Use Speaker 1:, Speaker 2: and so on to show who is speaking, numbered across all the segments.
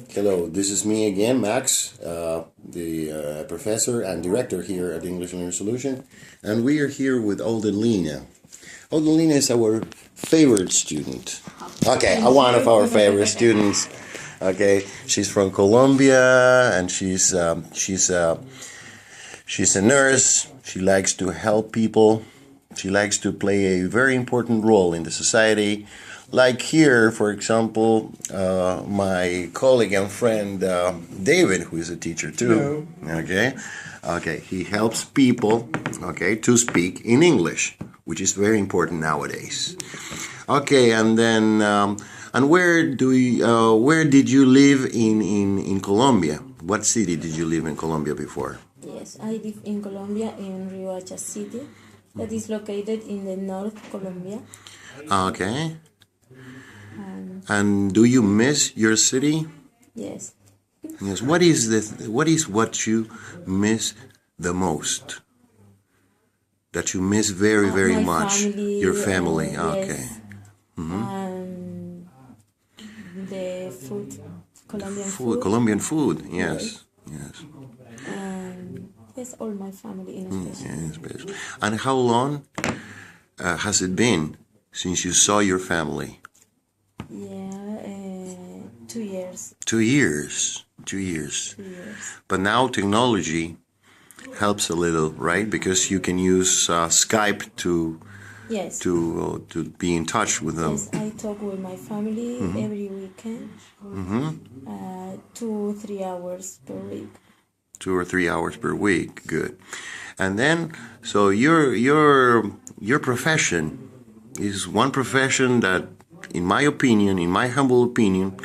Speaker 1: Hello, this is me again, Max, the professor and director here at English Learner Solution, and we are here with Audelina. Audelina is our favorite student. Okay, one of our favorite students. Okay, she's from Colombia, and she's a nurse. She likes to help people. She likes to play a very important role in the society. Like here, for example, my colleague and friend David, who is a teacher too. Hello. Okay, he helps people, to speak in English, which is very important nowadays. Okay, and then, and where did you live in Colombia? What city did you live in Colombia before?
Speaker 2: Yes, I live in Colombia in Riohacha City, that is located in the north Colombia.
Speaker 1: Okay. And do you miss your city?
Speaker 2: Yes.
Speaker 1: Yes. What is what you miss the most? That you miss very much?
Speaker 2: Family,
Speaker 1: your family. Okay.
Speaker 2: Yes. The food, Colombian food.
Speaker 1: Colombian food. Yes. Yes.
Speaker 2: Yes, all my family in special.
Speaker 1: Yes. And how long has it been since you saw your family?
Speaker 2: Yeah, 2 years.
Speaker 1: 2 years. 2 years.
Speaker 2: 2 years.
Speaker 1: But now technology helps a little, right? Because you can use Skype to be in touch with them.
Speaker 2: Yes, I talk with my family every weekend. 2-3 hours per week.
Speaker 1: 2 or 3 hours per week. Good. And then, so your profession is one profession that, in my opinion, in my humble opinion,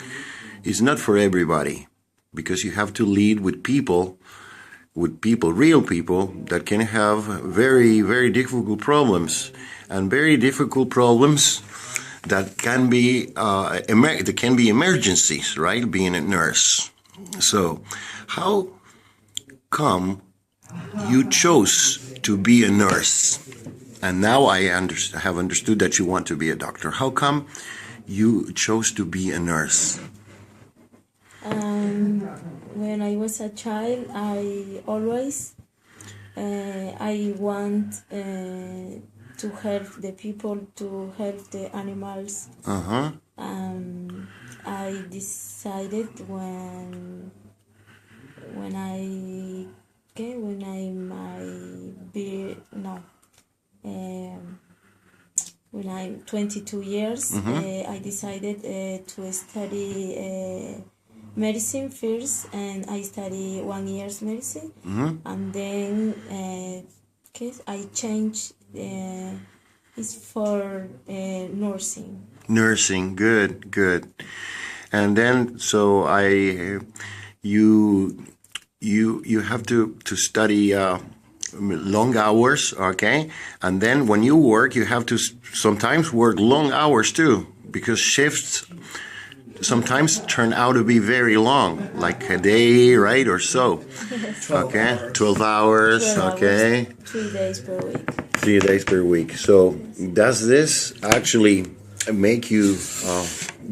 Speaker 1: is not for everybody, because you have to lead with people, real people that can have very difficult problems, and very difficult problems that can be emergencies, right? Being a nurse. So, how come you chose to be a nurse? And now I have understood that you want to be a doctor. How come you chose to be a nurse?
Speaker 2: When I was a child, I always I want to help the people, to help the animals. I decided when I'm 22 years, I decided to study medicine first, and I study 1 year's medicine, and then I changed. It's for nursing.
Speaker 1: Nursing, good. And then, so you have to study long hours, okay? And then when you work, you have to sometimes work long hours too, because shifts sometimes turn out to be very long, like a day, right, or so. 12 hours, okay.
Speaker 2: 3 days per week.
Speaker 1: 3 days per week. So does this actually make you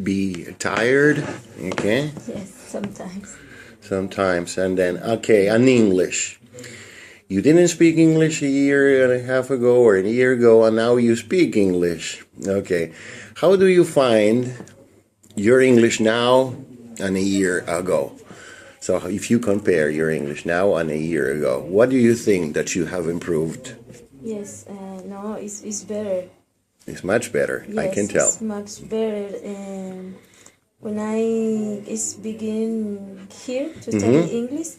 Speaker 1: be tired? Okay.
Speaker 2: Yes, sometimes.
Speaker 1: Sometimes. And then, and English. You didn't speak English a year and a half ago or a year ago, and now you speak English. Okay. How do you find your English now and a year ago? So if you compare your English now and a year ago, what do you think that you have improved?
Speaker 2: Yes, no, it's better.
Speaker 1: It's much better,
Speaker 2: yes,
Speaker 1: I can tell.
Speaker 2: It's much better. When I begin here to study English,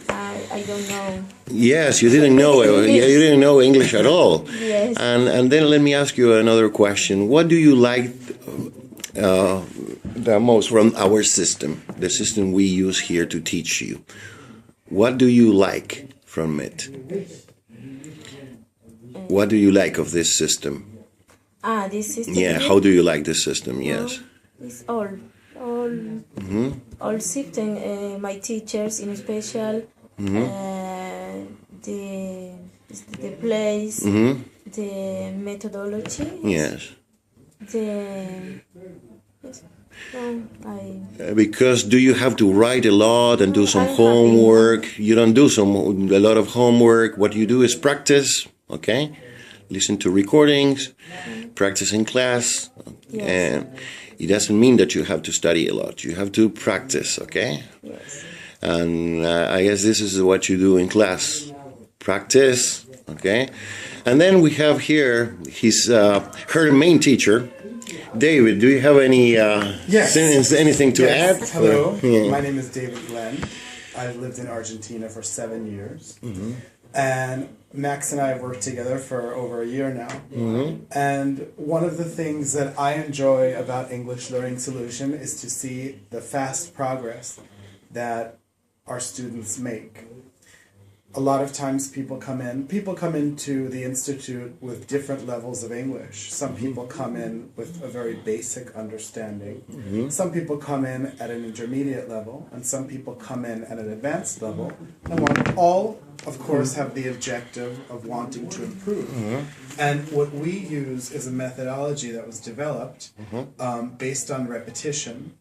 Speaker 2: I don't know.
Speaker 1: Yes, you didn't know it. You didn't know English at all.
Speaker 2: Yes.
Speaker 1: And then let me ask you another question. What do you like the most from our system, the system we use here to teach you? What do you like from it? What do you like of this system?
Speaker 2: This system.
Speaker 1: Yeah, how do you like this system? Yes.
Speaker 2: It's all system. My teachers, in special, the place, the methodology.
Speaker 1: Yes.
Speaker 2: Yes. No, I
Speaker 1: Because do you have to write a lot and do some
Speaker 2: I have
Speaker 1: homework? You don't do a lot of homework. What you do is practice, okay? Listen to recordings, practice in class,
Speaker 2: yes,
Speaker 1: and it doesn't mean that you have to study a lot. You have to practice, okay?
Speaker 2: yes,
Speaker 1: And I guess this is what you do in class. Practice, okay? And then we have here her main teacher. David, do you have any
Speaker 3: Yes.
Speaker 1: anything to
Speaker 3: Yes.
Speaker 1: add?
Speaker 3: Hello,
Speaker 1: Yeah.
Speaker 3: my name is David Glenn. I've lived in Argentina for 7 years. And Max and I have worked together for over a year now. And one of the things that I enjoy about English Learning Solution is to see the fast progress that our students make. A lot of times people come into the Institute with different levels of English. Some people come in with a very basic understanding. Some people come in at an intermediate level, and some people come in at an advanced level. And all, of course, have the objective of wanting to improve. And what we use is a methodology that was developed based on repetition,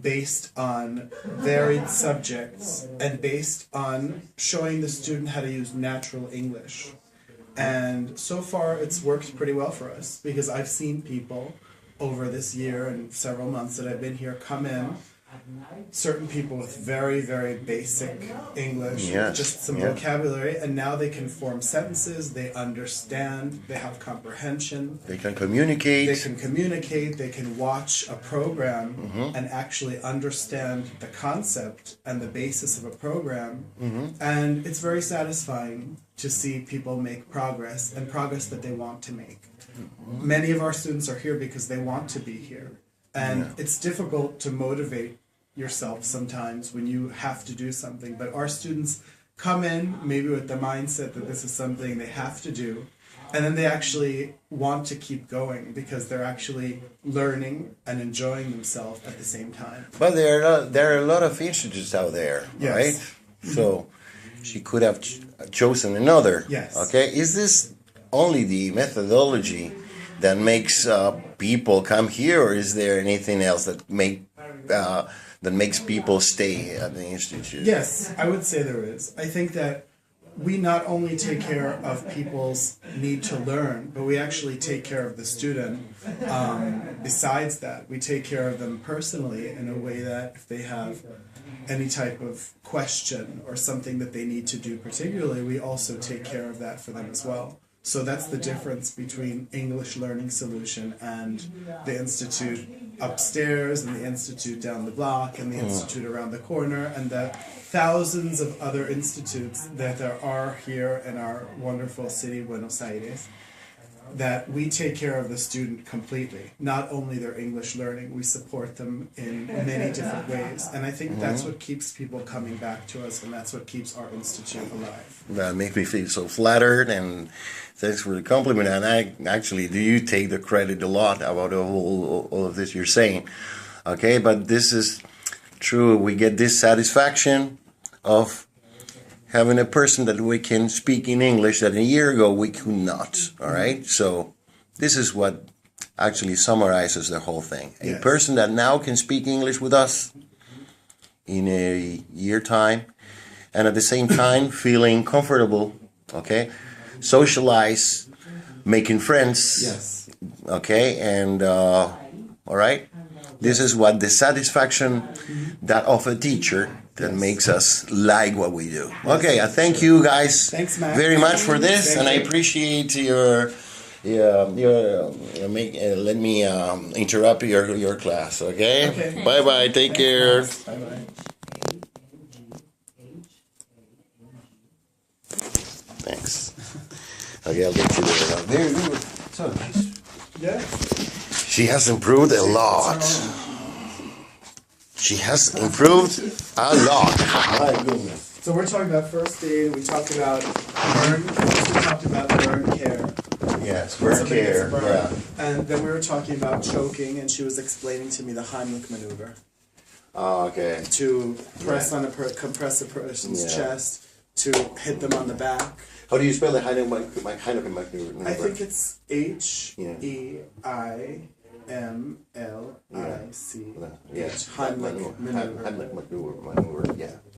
Speaker 3: based on varied subjects, and based on showing the student how to use natural English. And so far it's worked pretty well for us, because I've seen people over this year and several months that I've been here come in, certain people with very, very basic English,
Speaker 1: Yes,
Speaker 3: just some
Speaker 1: yeah.
Speaker 3: vocabulary, and now they can form sentences, they understand, they have comprehension.
Speaker 1: They can communicate.
Speaker 3: They can communicate, they can watch a program and actually understand the concept and the basis of a program. And it's very satisfying to see people make progress, and progress that they want to make. Many of our students are here because they want to be here. And it's difficult to motivate yourself sometimes when you have to do something. But our students come in maybe with the mindset that this is something they have to do. And then they actually want to keep going because they're actually learning and enjoying themselves at the same time.
Speaker 1: But there are a lot of institutes out there,
Speaker 3: Yes.
Speaker 1: right? So she could have chosen another.
Speaker 3: Yes.
Speaker 1: Okay. Is this only the methodology that makes people come here, or is there anything else that makes people stay at the institute?
Speaker 3: Yes, I would say there is. I think that we not only take care of people's need to learn, but we actually take care of the student. Besides that, we take care of them personally in a way that if they have any type of question or something that they need to do particularly, we also take care of that for them as well. So that's the difference between English Learning Solution and the Institute upstairs and the Institute down the block and the Institute around the corner and the thousands of other institutes that there are here in our wonderful city, Buenos Aires, that we take care of the student completely. Not only their English learning, we support them in many different ways. And I think that's what keeps people coming back to us, and that's what keeps our institute alive.
Speaker 1: That makes me feel so flattered, and thanks for the compliment. And do you take the credit a lot about all of this you're saying? Okay, but this is true. We get this satisfaction of having a person that we can speak in English that a year ago we could not. All right, so this is what actually summarizes the whole thing. A
Speaker 3: Yes.
Speaker 1: person that now can speak English with us in a year time, and at the same time feeling comfortable, okay, socialize, making friends,
Speaker 3: Yes.
Speaker 1: okay, and all right, this is what the satisfaction that of a teacher that makes us like what we do. Okay, I thank you guys
Speaker 3: Thanks, Matt.
Speaker 1: very much for this,
Speaker 3: Thank
Speaker 1: and I
Speaker 3: you.
Speaker 1: appreciate let me interrupt your class. Okay,
Speaker 3: Okay.
Speaker 1: Bye bye. Take care.
Speaker 3: Bye-bye.
Speaker 1: Thanks. Okay, I'll get you there. Very so nice.
Speaker 3: Yeah.
Speaker 1: She has improved a lot. She has improved a lot. My goodness.
Speaker 3: So we're talking about first aid. We talked about burn care.
Speaker 1: Yes,
Speaker 3: When
Speaker 1: bird
Speaker 3: somebody gets
Speaker 1: care.
Speaker 3: burned.
Speaker 1: Yeah.
Speaker 3: And then we were talking about choking, and she was explaining to me the Heimlich maneuver
Speaker 1: Oh, okay.
Speaker 3: to press on compress a person's
Speaker 1: Yeah.
Speaker 3: chest, to hit them on the back.
Speaker 1: How do you spell the Heineken maneuver?
Speaker 3: I think it's H-E-I MLIC.
Speaker 1: Yes,
Speaker 3: Heimlich maneuver.
Speaker 1: Heimlich maneuver.